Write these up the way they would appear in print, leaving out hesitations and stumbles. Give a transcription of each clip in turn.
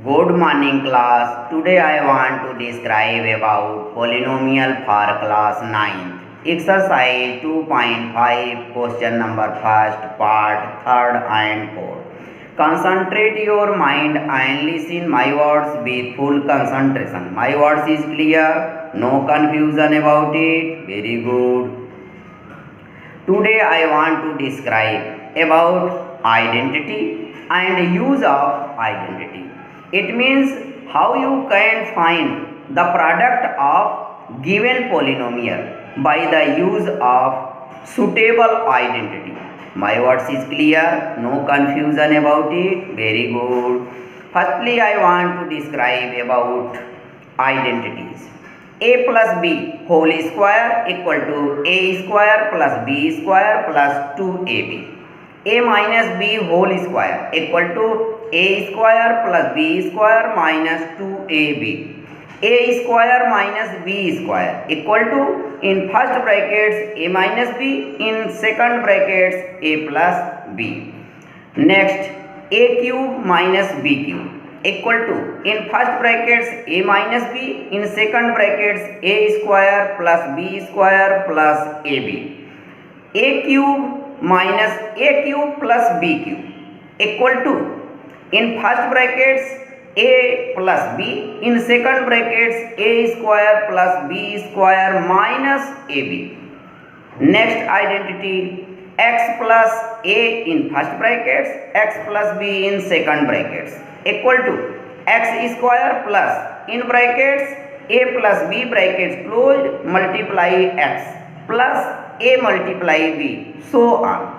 Good morning class. Today I want to describe about polynomial for class 9th. Exercise 2.5 question number first part 3rd and 4th. Concentrate your mind and listen my words with full concentration. My words is clear. No confusion about it. Very good. Today I want to describe about identity and use of identity. It means how you can find the product of given polynomial by the use of suitable identity. My words is clear, no confusion about it. Very good. Firstly, I want to describe about identities. A plus b whole square equal to a square plus b square plus 2ab. A minus b whole square equal to a square plus b square minus 2ab. A square minus b square equal to, in first brackets a minus b, in second brackets a plus b. Next, a cube minus b cube equal to, in first brackets a minus b, in second brackets a square plus b square plus ab. A cube minus a cube plus b cube equal to, in first brackets a plus b, in second brackets a square plus b square minus ab. Next identity, x plus a in first brackets, x plus b in second brackets equal to x square plus, in brackets a plus b brackets closed multiply x plus a multiply b, so on.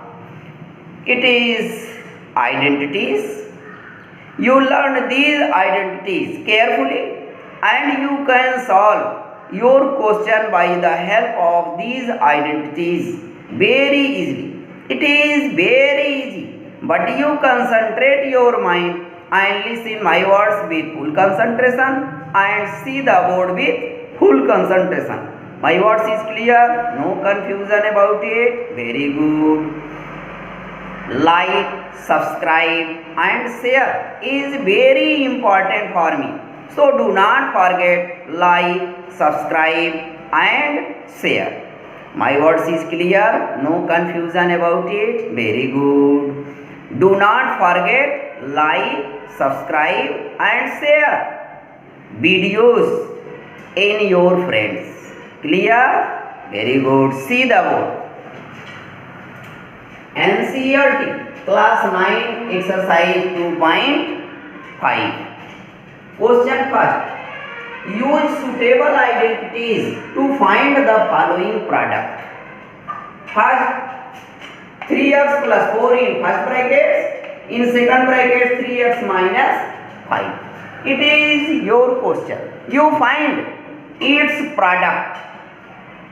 It is identities. You learn these identities carefully and you can solve your question by the help of these identities very easily. It is very easy, but you concentrate your mind and listen my words with full concentration and see the board with full concentration. My words is clear, no confusion about it. Very good. Like, subscribe and share is very important for me. So do not forget like, subscribe and share. My words is clear, no confusion about it. Very good. Do not forget like, subscribe and share videos in your friends. Clear? Very good. See the board. NCERT class 9 exercise 2.5. Question first. Use suitable identities to find the following product. First, 3x plus 4 in first brackets, in second bracket 3x minus 5. It is your question. You find its product.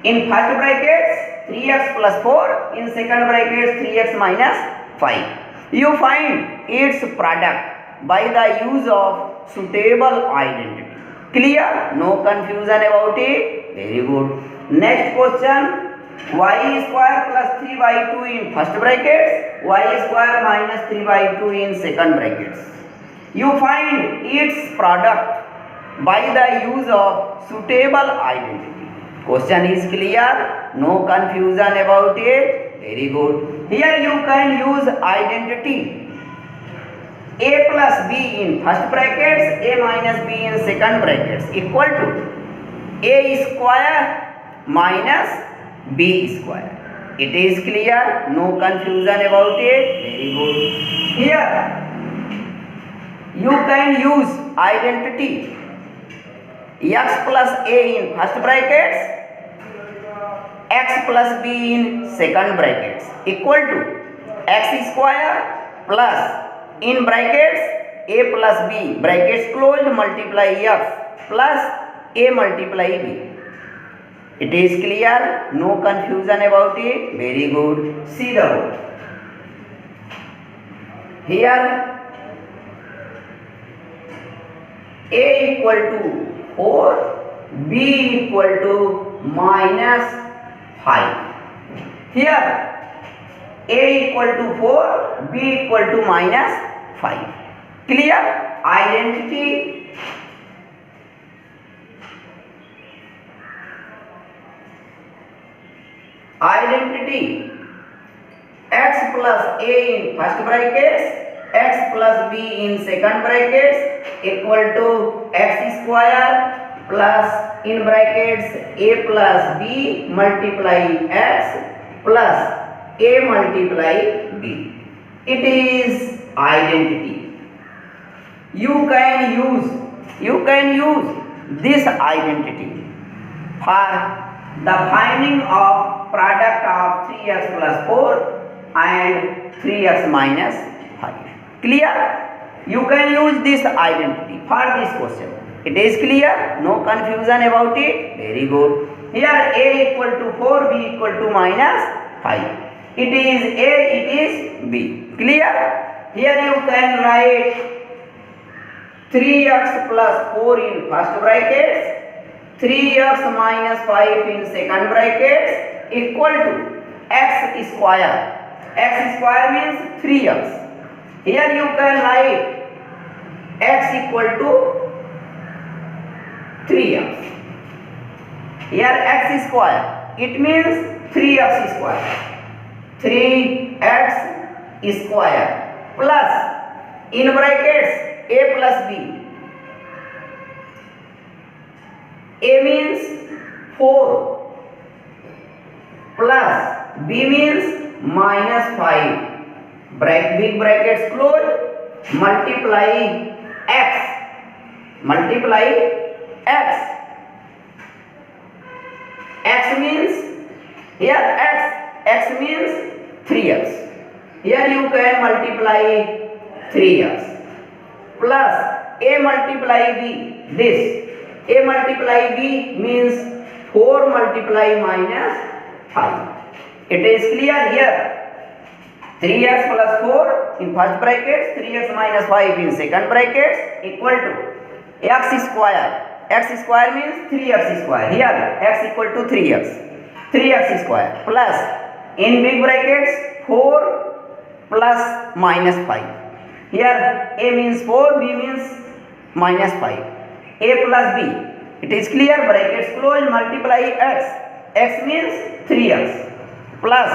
In first brackets 3x plus 4, in second brackets 3x minus 5. You find its product by the use of suitable identity. Clear? No confusion about it. Very good. Next question. Y square plus 3 by 2 in first brackets, y square minus 3 by 2 in second brackets. You find its product by the use of suitable identity. Question is clear? No confusion about it. Very good. Here you can use identity. A plus b in first brackets, a minus b in second brackets equal to a square minus b square. It is clear? No confusion about it. Very good. Here you can use identity x plus a in first brackets, x plus b in second brackets equal to x square plus, in brackets a plus b brackets closed multiply x plus a multiply b. It is clear? No confusion about it. Very good. See the board. Here a equal to 4, b equal to minus 5. Here a equal to 4, b equal to minus 5. Clear? identity x plus a in first brackets, x plus b in second brackets equal to x square plus in brackets a plus b multiply x plus a multiply b. It is identity. You can use this identity for the finding of product of 3x plus 4 and 3x minus 5. Clear? You can use this identity for this question. It is clear? No confusion about it? Very good. Here a equal to 4, b equal to minus 5. It is a, it is b. Clear? Here you can write 3x plus 4 in first brackets, 3x minus 5 in second brackets equal to x square. X square means 3x. Here you can write x equal to 3x. Here x square, it means 3x square. 3x square plus in brackets a plus b. A means 4 plus b means minus 5. Big brackets closed, multiply x. X means, here x means 3x. Here you can multiply 3x plus a multiply b. This a multiply b means 4 multiply minus 5. It is clear here. 3x plus 4 in first brackets, 3x minus 5 in second brackets equal to x square. X square means 3x square. Here x equal to 3x square plus in big brackets 4 plus minus 5. Here a means 4, b means minus 5. A plus b. It is clear. Brackets closed, multiply x means 3x plus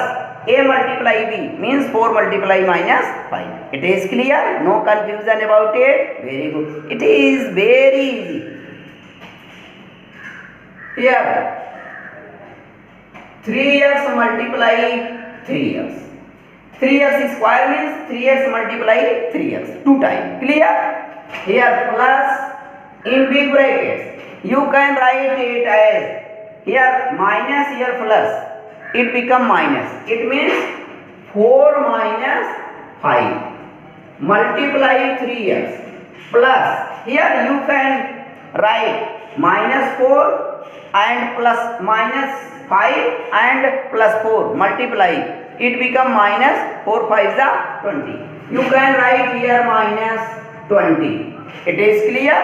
a multiply b means 4 multiply minus 5. It is clear? No confusion about it? Very good. It is very easy. Here 3x multiply 3x. 3x square means 3x multiply 3x. 2 times. Clear? Here plus in big brackets. You can write it as here minus, here plus. It become minus. It means 4 minus 5 multiply 3x plus. Here you can write minus 4 and plus minus 5 and plus 4 multiply. It become minus 4 5 is 20. You can write here minus 20. It is clear?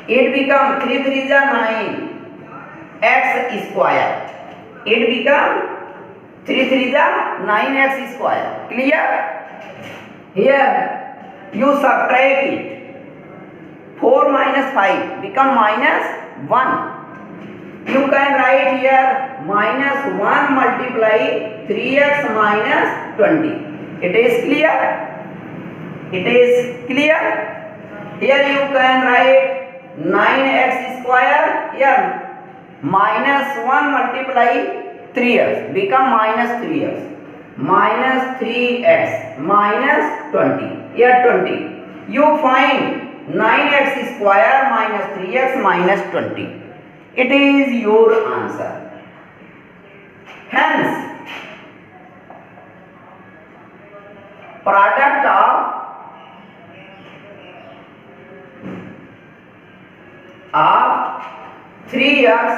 It become 3 3 is 9 x square. It become 3 3 is 9x square. Clear? Here you subtract it. 4 minus 5 become minus 1. You can write here minus 1 multiply 3x minus 20. It is clear? It is clear? Here you can write 9x square. Here minus 1 multiply 3x become minus 3x minus 3x minus 20. Here 20. You find 9x square minus 3x minus 20. It is your answer. Hence, product of 3x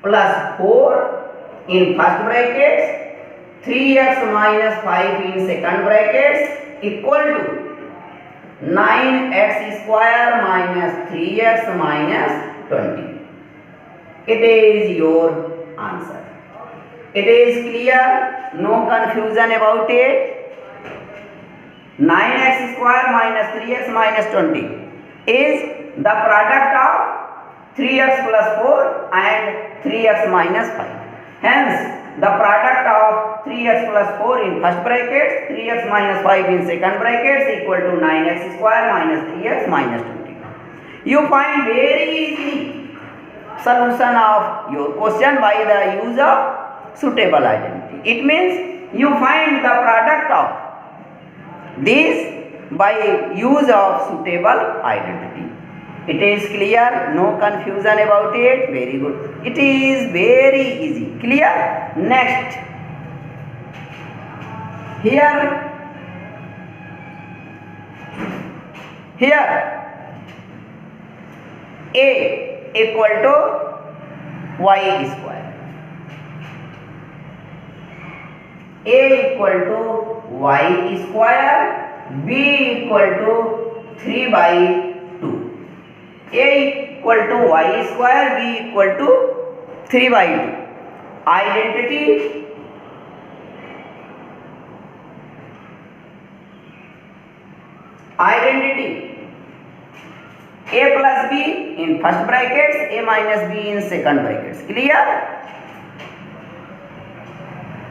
plus 4 in first brackets, 3x minus 5 in second brackets equal to 9x square minus 3x minus 20. It is your answer. It is clear? No confusion about it? 9x square minus 3x minus 20 is the product of 3x plus 4 and 3x minus 5. Hence, the product of 3x plus 4 in first bracket, 3x minus 5 in second bracket equal to 9x square minus 3x minus 20. You find very easily solution of your question by the use of suitable identity. It means you find the product of this by use of suitable identity. It is clear, no confusion about it. Very good. It is very easy. Clear? Next. Here A equal to y square. A equal to y square, B equal to 3 by 2. A equal to y square, B equal to 3 by 2. Identity. A plus B in first brackets, A minus B in second brackets. Clear?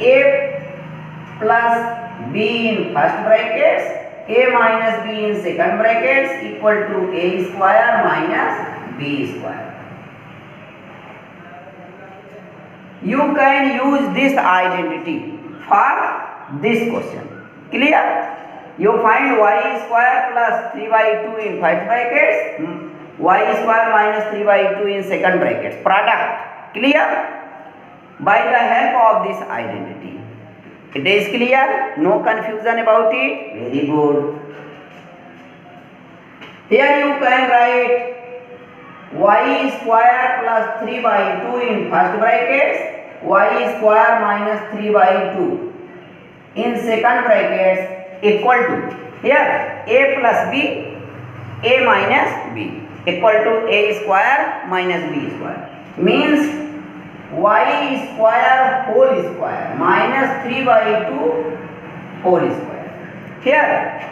A plus B in first brackets, A minus B in second brackets equal to A square minus B square. You can use this identity for this question. Clear? You find y square plus 3 by 2 in first brackets, y square minus 3 by 2 in second brackets. Product. Clear? By the help of this identity. It is clear? No confusion about it? Very good. Here you can write y square plus 3 by 2 in first brackets, y square minus 3 by 2 in second brackets equal to, here A plus B, A minus B equal to A square minus B square. Means y square whole square minus 3 by 2 whole square. Here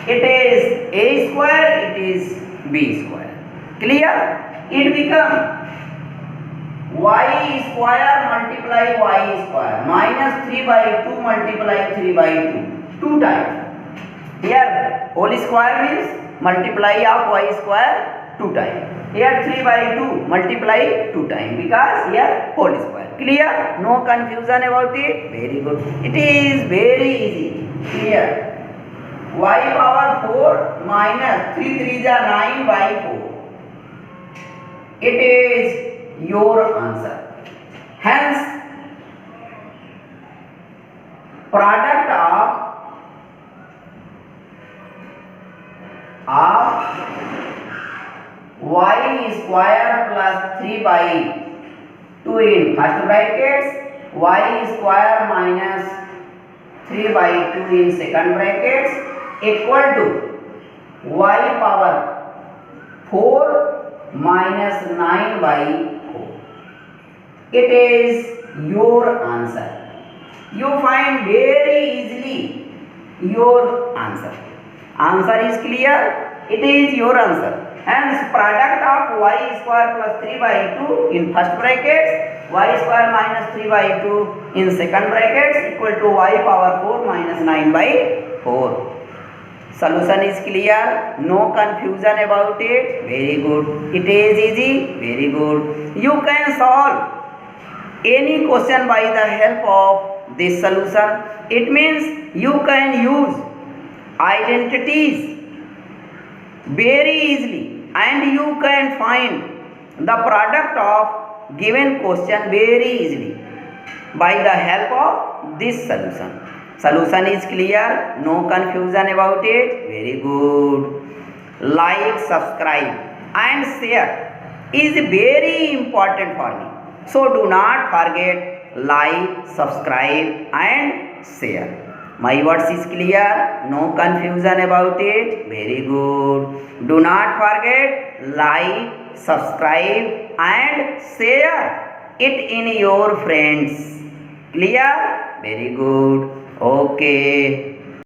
it is A square, it is B square. Clear? It becomes y square multiply y square minus 3 by 2 multiply 3 by 2. 2 times. Here whole square means multiply of y square 2 times. Here 3 by 2 multiply 2 times because here whole square. Clear? No confusion about it? Very good. It is very easy. Clear? Y power 4 minus 3 3s are 9 by 4. It is your answer. Hence, product of y square plus 3 by 2 in first brackets, y square minus 3 by 2 in second brackets equal to y power 4 minus 9 by 4. It is your answer. You find very easily your answer. Answer is clear? It is your answer. Hence, product of y square plus 3 by 2 in first brackets, y square minus 3 by 2 in second brackets equal to y power 4 minus 9 by 4. Solution is clear? No confusion about it? Very good. It is easy? Very good. You can solve any question by the help of this solution. It means you can use identities very easily and you can find the product of given question very easily by the help of this solution. Solution is clear? No confusion about it? Very good. Like, subscribe and share is very important for me. So do not forget like, subscribe and share. My words is clear? No confusion about it? Very good. Do not forget like, subscribe and share it in your friends. Clear? Very good. Okay.